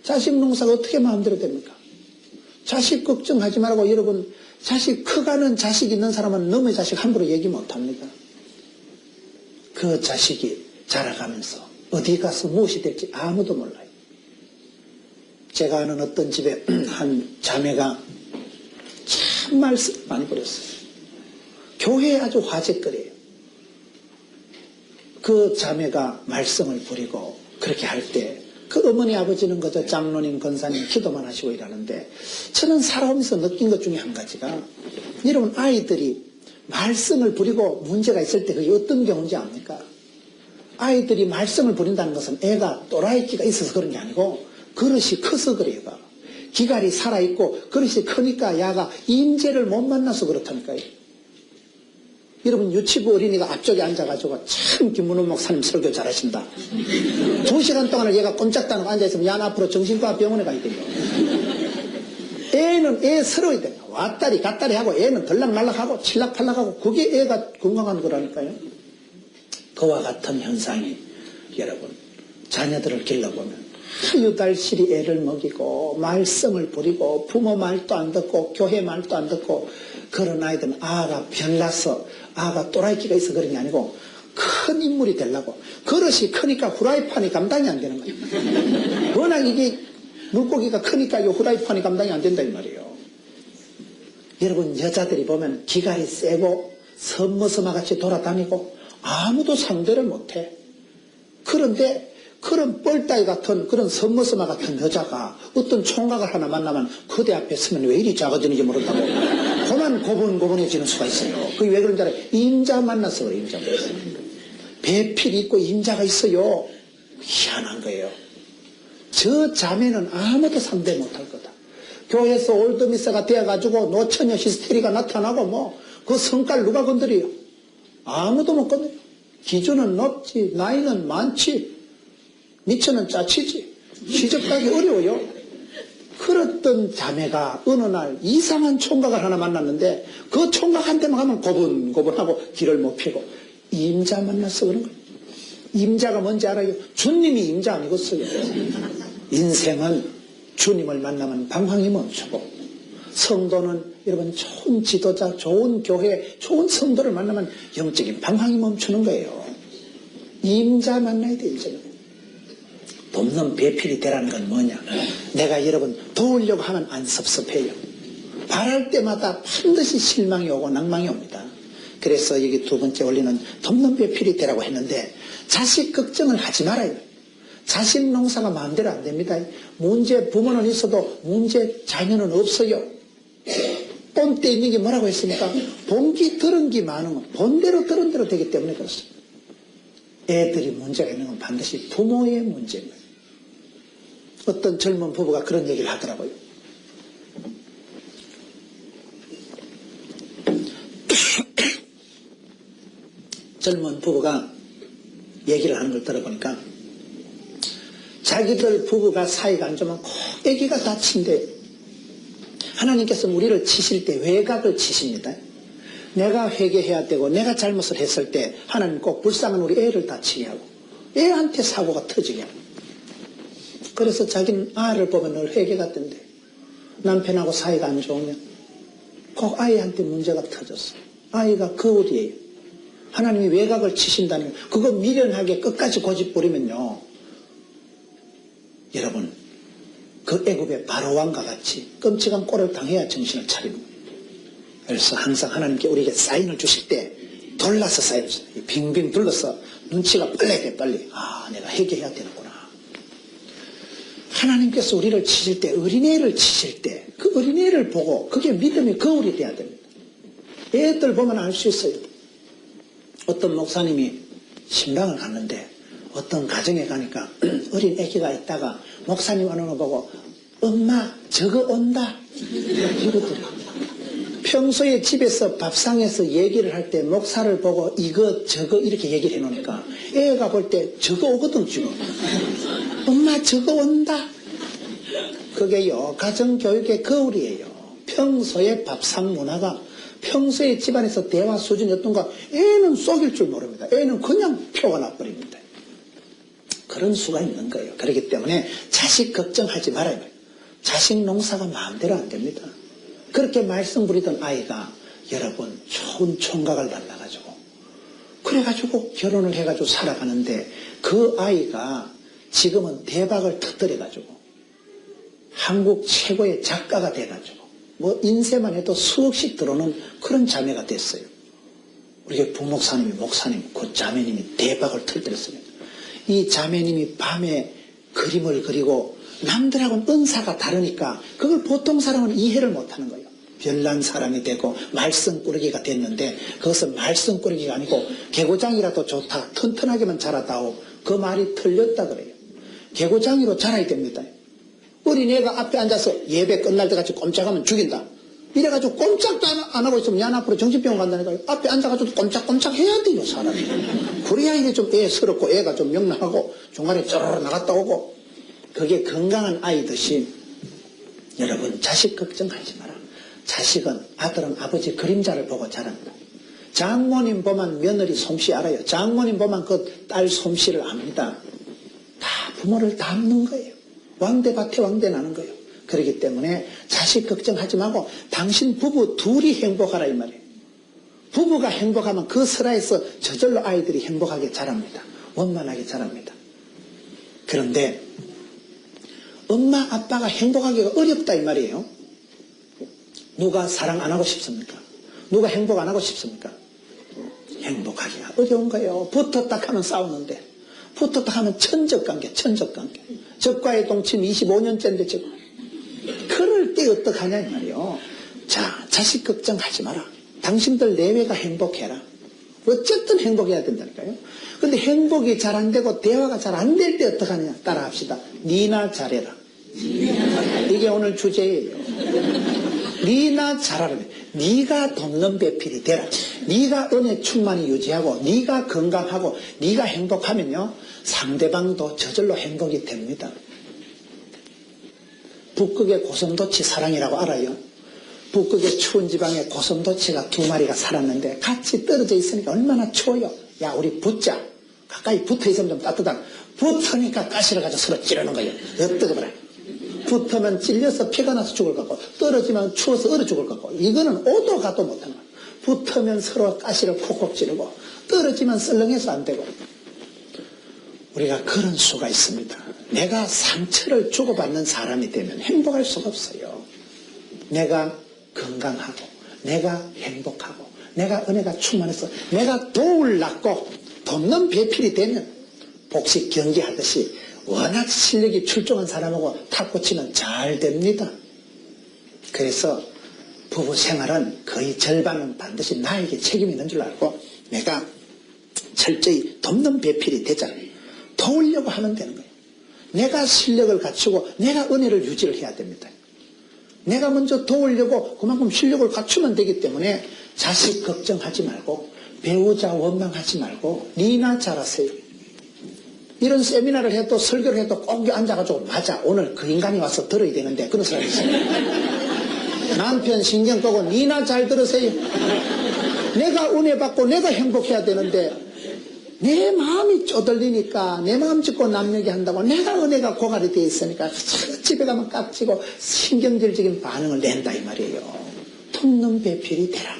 자식 농사가 어떻게 마음대로 됩니까? 자식 걱정하지 말고 여러분 자식 커가는 자식 있는 사람은 너의 자식 함부로 얘기 못합니다. 그 자식이 자라가면서 어디 가서 무엇이 될지 아무도 몰라요. 제가 아는 어떤 집에 한 자매가 참 말씀을 많이 부렸어요. 교회에 아주 화제거리예요. 그 자매가 말씀을 부리고 그렇게 할 때 그 어머니 아버지는 그저 장로님 권사님 기도만 하시고 이러는데 저는 살아오면서 느낀 것 중에 한 가지가 여러분 아이들이 말씀을 부리고 문제가 있을 때 그게 어떤 경우인지 압니까? 아이들이 말씀을 부린다는 것은 애가 또라이끼가 있어서 그런 게 아니고 그릇이 커서 그래요. 기갈이 살아있고 그릇이 크니까 야가 인재를 못 만나서 그렇다니까요. 여러분 유치부 어린이가 앞쪽에 앉아가지고 참 김문호 목사님 설교 잘하신다. 2시간 동안을 얘가 꼼짝도 안 하고 앉아있으면 야 앞으로 정신과 병원에 가야 돼요. 애는 애 서러워야 돼요. 왔다리 갔다리 하고 애는 들락날락하고 칠락팔락하고 그게 애가 건강한 거라니까요. 그와 같은 현상이 여러분 자녀들을 길러보면 하루달실이 애를 먹이고 말썽을 부리고 부모 말도 안 듣고 교회 말도 안 듣고 그런 아이들은 아가 별나서 아가 또라이끼가 있어 그런 게 아니고 큰 인물이 되려고 그릇이 크니까 후라이팬이 감당이 안 되는 거예요. 워낙 이게 물고기가 크니까 이 후라이팬이 감당이 안 된다 이 말이에요. 여러분 여자들이 보면 기갈이 세고 섬머섬아같이 돌아다니고 아무도 상대를 못해. 그런데 그런 뻘따위 같은 그런 섬머섬아 같은 여자가 어떤 총각을 하나 만나면 그대 앞에 서면 왜 이리 작아지는지 모른다고 그만 고분고분해지는 수가 있어요. 그게 왜 그런지 알아요? 임자 만나서 그래요. 임자 만나서. 배필이 있고 임자가 있어요. 희한한 거예요. 저 자매는 아무도 상대 못할 거다. 교회에서 올드미스가 되어가지고 노처녀 히스테리가 나타나고 뭐 그 성깔 누가 건드려요? 아무도 못 건드려. 기준은 높지, 나이는 많지, 미천은 짜치지, 시집가기 어려워요. 그랬던 자매가 어느 날 이상한 총각을 하나 만났는데 그 총각한테만 가면 고분고분하고 길을 못 펴고 임자 만나서 그런 거예요. 임자가 뭔지 알아요? 주님이 임자 아니겠어요? 인생은 주님을 만나면 방황이 멈추고, 성도는 여러분 좋은 지도자, 좋은 교회, 좋은 성도를 만나면 영적인 방황이 멈추는 거예요. 임자 만나야 돼. 임자. 돕는 배필이 되라는 건 뭐냐? 내가 여러분 도우려고 하면 안 섭섭해요. 바랄 때마다 반드시 실망이 오고 낭망이 옵니다. 그래서 여기 두 번째 원리는 돕는 배필이 되라고 했는데, 자식 걱정을 하지 말아요. 자식 농사가 마음대로 안 됩니다. 문제 부모는 있어도 문제 자녀는 없어요. 본때 있는 게 뭐라고 했습니까? 본기 들은 기 많은 건 본대로 들은 대로 되기 때문에 그렇습니다. 애들이 문제가 있는 건 반드시 부모의 문제인 거예요. 어떤 젊은 부부가 그런 얘기를 하더라고요. 젊은 부부가 얘기를 하는 걸 들어보니까 자기들 부부가 사이가 안 좋으면 꼭 애기가 다친대요. 하나님께서는 우리를 치실 때 외곽을 치십니다. 내가 회개해야 되고 내가 잘못을 했을 때 하나님 꼭 불쌍한 우리 애를 다치게 하고 애한테 사고가 터지게 하고, 그래서 자기는 아를 보면 늘 회개가 된대. 남편하고 사이가 안 좋으면 꼭 아이한테 문제가 터졌어. 아이가 거울이에요. 하나님이 외곽을 치신다는 그거 미련하게 끝까지 고집부리면요, 여러분 그 애굽의 바로왕과 같이 끔찍한 꼴을 당해야 정신을 차리는 거예요. 그래서 항상 하나님께 우리에게 사인을 주실 때 돌라서 사인을 주세요. 빙빙 둘러서 눈치가 빨라야 돼. 빨리. 아, 내가 회개해야 되는구나. 하나님께서 우리를 치실 때, 어린애를 치실 때 그 어린애를 보고 그게 믿음의 거울이 돼야 됩니다. 애들 보면 알 수 있어요. 어떤 목사님이 신방을 갔는데 어떤 가정에 가니까 어린 애기가 있다가 목사님 오는 거 보고 엄마 저거 온다 이러더라고요. 평소에 집에서 밥상에서 얘기를 할 때 목사를 보고 이거 저거 이렇게 얘기를 해놓으니까 애가 볼 때 저거 오거든 지금. 엄마 저거 온다. 그게요 가정교육의 거울이에요. 평소에 밥상 문화가, 평소에 집안에서 대화 수준이 어떤가, 애는 속일 줄 모릅니다. 애는 그냥 표가 나버립니다. 그런 수가 있는 거예요. 그렇기 때문에 자식 걱정하지 말아요. 자식 농사가 마음대로 안 됩니다. 그렇게 말씀 부리던 아이가 여러분 좋은 총각을 만나가지고 그래가지고 결혼을 해가지고 살아가는데, 그 아이가 지금은 대박을 터뜨려가지고 한국 최고의 작가가 돼가지고 뭐 인쇄만 해도 수억씩 들어오는 그런 자매가 됐어요. 우리 부목사님이 목사님 그 자매님이 대박을 터뜨렸습니다. 이 자매님이 밤에 그림을 그리고 남들하고는 은사가 다르니까 그걸 보통 사람은 이해를 못하는 거예요. 별난 사람이 되고 말썽꾸러기가 됐는데, 그것은 말썽꾸러기가 아니고 개고장이라도 좋다, 튼튼하게만 자라다오, 그 말이 틀렸다 그래요. 개고장이로 자라야 됩니다. 어린애가 앞에 앉아서 예배 끝날 때까지 꼼짝하면 죽인다. 이래가지고 꼼짝도 안 하고 있으면 얀 앞으로 정신병원 간다니까요. 앞에 앉아가지고 꼼짝꼼짝 해야 돼요, 사람이. 그래야 이게 좀 애스럽고 애가 좀 명랑하고 중간에 쩌르르 나갔다 오고, 그게 건강한 아이듯이 여러분 자식 걱정하지 마라. 자식은, 아들은 아버지 그림자를 보고 자란다. 장모님 보면 며느리 솜씨 알아요. 장모님 보면 그 딸 솜씨를 압니다. 다 부모를 닮는 거예요. 왕대밭에 왕대 나는 거예요. 그렇기 때문에 자식 걱정하지 말고 당신 부부 둘이 행복하라 이 말이에요. 부부가 행복하면 그 설화에서 저절로 아이들이 행복하게 자랍니다. 원만하게 자랍니다. 그런데 엄마 아빠가 행복하기가 어렵다 이 말이에요. 누가 사랑 안 하고 싶습니까? 누가 행복 안 하고 싶습니까? 행복하기가 어려운 거예요. 붙었다 하면 싸우는데, 붙었다 하면 천적관계. 적과의 동침 25년째인데 지금 그럴 때 어떡하냐 이 말이에요. 자, 자식 걱정하지 마라. 당신들 내외가 행복해라. 어쨌든 행복해야 된다니까요. 근데 행복이 잘 안 되고 대화가 잘 안 될 때 어떡하느냐. 따라합시다. 니나 잘해라. 이게 오늘 주제예요. 니나 잘하라. 네가 돕는 배필이 되라. 네가 은혜 충만히 유지하고 네가 건강하고 네가 행복하면요. 상대방도 저절로 행복이 됩니다. 북극의 고슴도치 사랑이라고 알아요. 북극의 추운 지방에 고슴도치가 2마리가 살았는데 같이 떨어져 있으니까 얼마나 추워요. 야 우리 붙자. 가까이 붙어 있으면 좀 따뜻한. 붙으니까 가시를 가지고 서로 찌르는 거예요. 어떡해봐라. 붙으면 찔려서 피가 나서 죽을 것 같고 떨어지면 추워서 얼어 죽을 것 같고 이거는 오도 가도 못하는 거예요. 붙으면 서로 가시를 콕콕 찌르고 떨어지면 썰렁해서 안 되고 우리가 그런 수가 있습니다. 내가 상처를 주고받는 사람이 되면 행복할 수가 없어요. 내가 건강하고 내가 행복하고 내가 은혜가 충만해서 내가 도울 낫고 돕는 배필이 되면 복식 경기하듯이 워낙 실력이 출중한 사람하고 탁구 치면 잘 됩니다. 그래서 부부 생활은 거의 절반은 반드시 나에게 책임이 있는 줄 알고 내가 철저히 돕는 배필이 되자. 도우려고 하면 되는 거예요. 내가 실력을 갖추고 내가 은혜를 유지를 해야 됩니다. 내가 먼저 도우려고 그만큼 실력을 갖추면 되기 때문에 자식 걱정하지 말고 배우자 원망하지 말고 니나 잘하세요. 이런 세미나를 해도 설교를 해도 꼭 앉아가지고 맞아 오늘 그 인간이 와서 들어야 되는데 그런 사람이 있어요. 남편 신경 끄고 니나 잘 들으세요. 내가 은혜 받고 내가 행복해야 되는데 내 마음이 쪼들리니까 내 마음 짓고 남 얘기한다고 내가 은혜가 고갈이 돼 있으니까 집에 가면 깍지고 신경질적인 반응을 낸다 이 말이에요. 돕는 배필이 되라.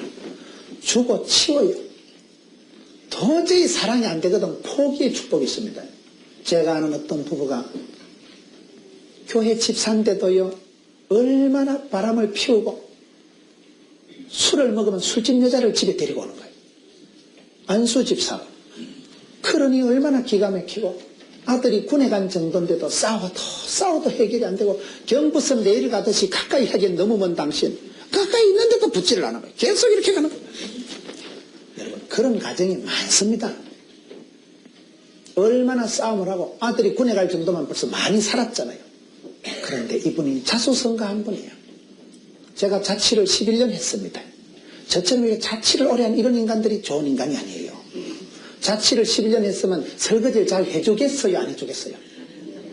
주고 치워요. 도저히 사랑이 안 되거든 포기의 축복이 있습니다. 제가 아는 어떤 부부가 교회 집사인데도요 얼마나 바람을 피우고 술을 먹으면 술집 여자를 집에 데리고 오는 거예요. 안수 집사. 그러니 얼마나 기가 막히고 아들이 군에 간 정도인데도 싸워도 해결이 안 되고 경부선 내일 가듯이 가까이 하기엔 너무 먼 당신 가까이 있는데도 붙지를 않은 거예요. 계속 이렇게 가는 거예요. 여러분 그런 가정이 많습니다. 얼마나 싸움을 하고 아들이 군에 갈 정도만 벌써 많이 살았잖아요. 그런데 이분이 자수성가한 분이에요. 제가 자취를 11년 했습니다. 저처럼 자취를 오래 한 이런 인간들이 좋은 인간이 아니에요. 자취를 11년 했으면 설거지를 잘 해주겠어요? 안 해주겠어요?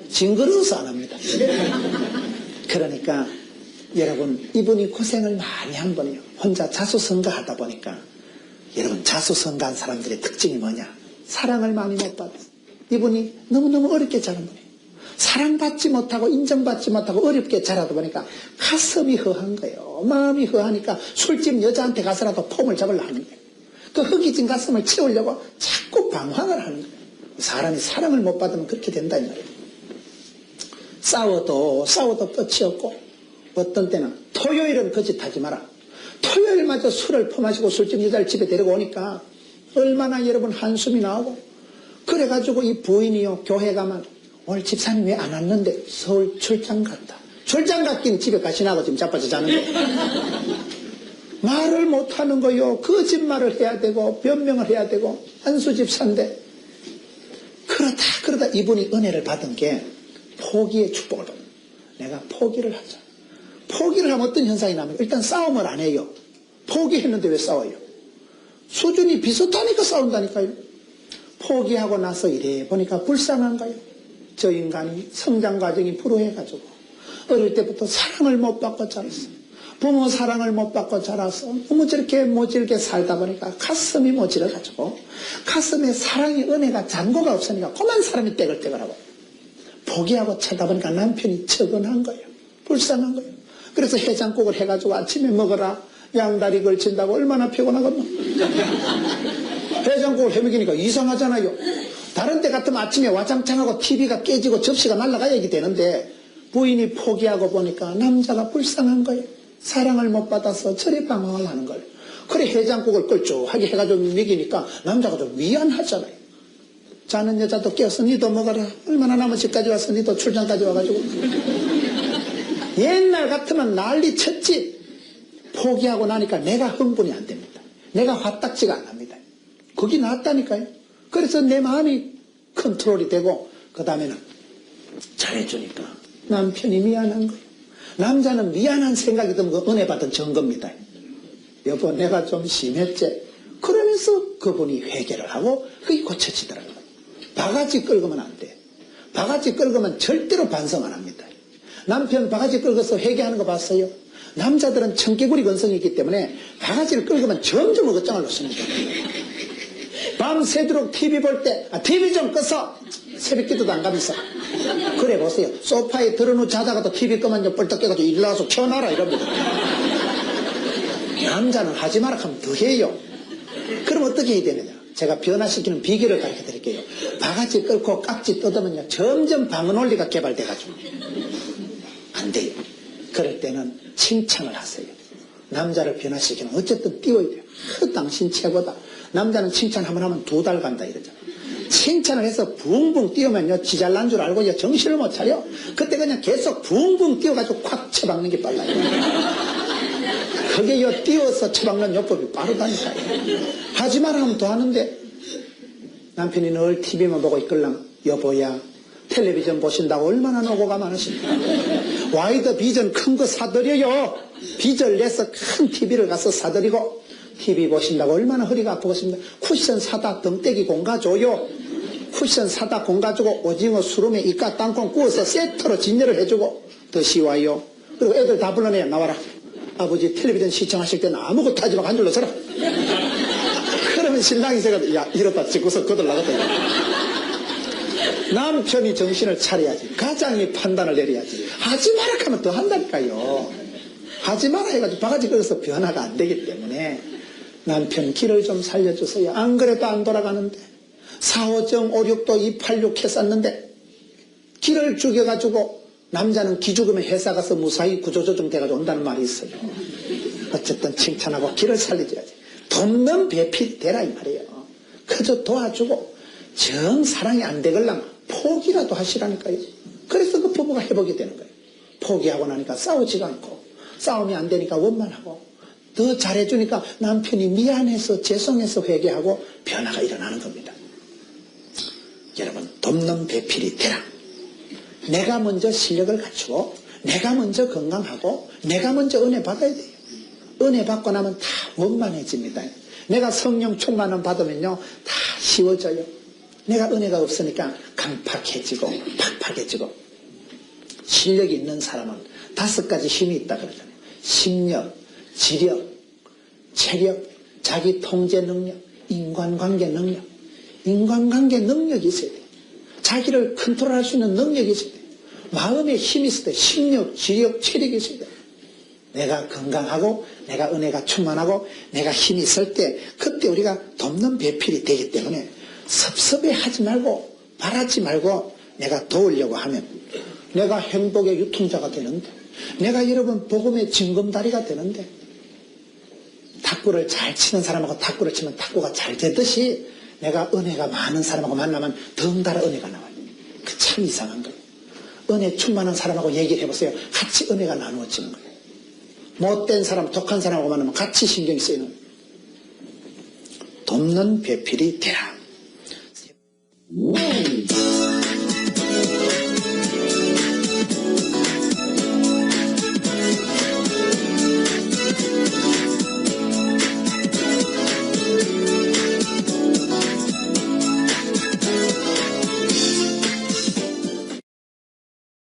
징그러워서 안 합니다. 그러니까 여러분 이분이 고생을 많이 한 분이에요. 혼자 자수성가하다 보니까 여러분 자수성가한 사람들의 특징이 뭐냐? 사랑을 많이 못 받았어요. 이분이 너무너무 어렵게 자란 분이에요. 사랑받지 못하고 인정받지 못하고 어렵게 자라다 보니까 가슴이 허한 거예요. 마음이 허하니까 술집 여자한테 가서라도 폼을 잡으려고 하는 거예요. 그 허기진 가슴을 채우려고 자꾸 방황을 하는 거예요. 사람이 사랑을 못 받으면 그렇게 된다 이 말이에요. 싸워도 끝이 없고 어떤 때는 토요일은 거짓하지 마라. 토요일마저 술을 퍼마시고 술집 여자를 집에 데리고 오니까 얼마나 여러분 한숨이 나오고 그래가지고 이 부인이요 교회 가면 오늘 집사님 왜 안 왔는데 서울 출장 갔다. 출장 갔긴 집에 가시나고 지금 자빠져 자는데 말을 못하는 거요. 거짓말을 해야 되고 변명을 해야 되고 한수 집사인데 그러다 이분이 은혜를 받은 게 포기의 축복을 받는 내가 포기를 하자. 포기를 하면 어떤 현상이 나면 일단 싸움을 안 해요. 포기했는데 왜 싸워요? 수준이 비슷하니까 싸운다니까요. 포기하고 나서 이래 보니까 불쌍한 거예요. 저 인간이 성장 과정이 불우해가지고 어릴 때부터 사랑을 못 받고 자랐어. 부모 사랑을 못 받고 자라서 너무 저렇게 모질게 살다 보니까 가슴이 모질어가지고 가슴에 사랑이 은혜가 잔고가 없으니까 그만 사람이 떼글떼글하고 포기하고 차다 보니까 남편이 처근한 거예요. 불쌍한 거예요. 그래서 해장국을 해가지고 아침에 먹어라. 양다리 걸친다고 얼마나 피곤하거든요. 해장국을 해먹이니까 이상하잖아요. 다른 데 같으면 아침에 와장창하고 TV가 깨지고 접시가 날아가야 되는데 부인이 포기하고 보니까 남자가 불쌍한 거예요. 사랑을 못 받아서 저리 방황을 하는 거예요. 그래 해장국을 껄쭉하게 해가지고 먹이니까 남자가 좀 미안하잖아요. 자는 여자도 깨어서 니도 먹어라. 얼마나 남은 집까지 와서 니도 출장까지 와가지고. 옛날 같으면 난리 쳤지. 포기하고 나니까 내가 흥분이 안 됩니다. 내가 화딱지가 안 합니다. 그게 낫다니까요. 그래서 내 마음이 컨트롤이 되고 그 다음에는 잘해주니까 남편이 미안한 거예요. 남자는 미안한 생각이 들면 그 은혜 받은 증거입니다. 여보 내가 좀 심했지. 그러면서 그분이 회개를 하고 그게 고쳐지더라고요. 바가지 끌고면 안 돼. 바가지 끌고면 절대로 반성 안 합니다. 남편 바가지 끌고서 회개하는 거 봤어요? 남자들은 청개구리 건성이 있기 때문에 바가지를 끌고면 점점 어긋장을 놓습니다. 밤새도록 TV 볼 때 TV 좀 꺼서 새벽 기도도 안 가면서 그래 보세요. 소파에 들어놓고 자다가도 TV 끄면 뻘떡 깨가지고 일 나와서 켜놔라 이럽니다. 남자는 하지 마라 하면 더 해요. 그럼 어떻게 해야 되느냐. 제가 변화시키는 비결을 가르쳐 드릴게요. 바가지 끌고 깍지 뜯으면요 점점 방어 논리가 개발돼가지고 안 돼요. 그럴 때는 칭찬을 하세요. 남자를 변화시키는 어쨌든 띄워야 돼요. 당신 최고다. 남자는 칭찬 한번 하면 2달 간다 이러잖아요. 칭찬을 해서 붕붕 띄우면요 지 잘난 줄 알고 정신을 못 차려. 그때 그냥 계속 붕붕 띄워가지고 콱 쳐박는 게 빨라요. 그게 띄워서 쳐박는 요법이 빠르다니까요. 하지 마라 하면 더 하는데 남편이 늘 TV만 보고 있걸랑 여보야 텔레비전 보신다고 얼마나 노고가 많으십니까? 와이드 비전 큰 거 사드려요. 빚을 내서 큰 TV를 가서 사드리고 TV 보신다고 얼마나 허리가 아프겠습니까? 쿠션 사다 덩떼기 공가줘요. 쿠션 사다 공가주고 오징어 수름에 이까 땅콩 구워서 세트로 진열을 해주고 더 쉬워요. 그리고 애들 다 불러내요. 나와라. 아버지 텔레비전 시청하실 때는 아무것도 하지 말고 한 줄로 서라. 그러면 신랑이 제가 야 이러다 찍고서 거들 나갔다. 남편이 정신을 차려야지. 가장이 판단을 내려야지. 하지 마라 하면 더 한다니까요. 하지 마라 해가지고 바가지 끌어서 변화가 안 되기 때문에 남편 길을 좀 살려주세요. 안 그래도 안 돌아가는데 45정 56도 286 했었는데 길을 죽여가지고 남자는 기죽으면 회사 가서 무사히 구조조정 돼가지고 온다는 말이 있어요. 어쨌든 칭찬하고 길을 살려줘야지. 돕는 배필이 되라 이 말이에요. 그저 도와주고 정 사랑이 안 되걸랑 포기라도 하시라니까요. 그래서 그 부부가 회복이 되는 거예요. 포기하고 나니까 싸우지도 않고 싸움이 안 되니까 원만하고 더 잘해주니까 남편이 미안해서 죄송해서 회개하고 변화가 일어나는 겁니다. 여러분 돕는 배필이 되라. 내가 먼저 실력을 갖추고 내가 먼저 건강하고 내가 먼저 은혜 받아야 돼요. 은혜 받고 나면 다 원만해집니다. 내가 성령 충만함 받으면요 다 쉬워져요. 내가 은혜가 없으니까 강팍해지고 팍팍해지고. 실력이 있는 사람은 5가지 힘이 있다 그러잖아요. 심력, 지력, 체력, 자기 통제 능력, 인간관계 능력. 인간관계 능력이 있어야 돼요. 자기를 컨트롤할 수 있는 능력이 있어야 돼요. 마음에 힘이 있을 때 심력, 지력, 체력이 있어야 돼요. 내가 건강하고 내가 은혜가 충만하고 내가 힘이 있을 때 그때 우리가 돕는 배필이 되기 때문에 섭섭해하지 말고 바라지 말고 내가 도우려고 하면 내가 행복의 유통자가 되는데 내가 여러분 복음의 징검다리가 되는데 탁구를 잘 치는 사람하고 탁구를 치면 탁구가 잘 되듯이 내가 은혜가 많은 사람하고 만나면 덩달아 은혜가 나와요. 그 참 이상한 거예요. 은혜 충만한 사람하고 얘기를 해보세요. 같이 은혜가 나누어지는 거예요. 못된 사람, 독한 사람하고 만나면 같이 신경이 쓰이는 거예요. 돕는 배필이 되라.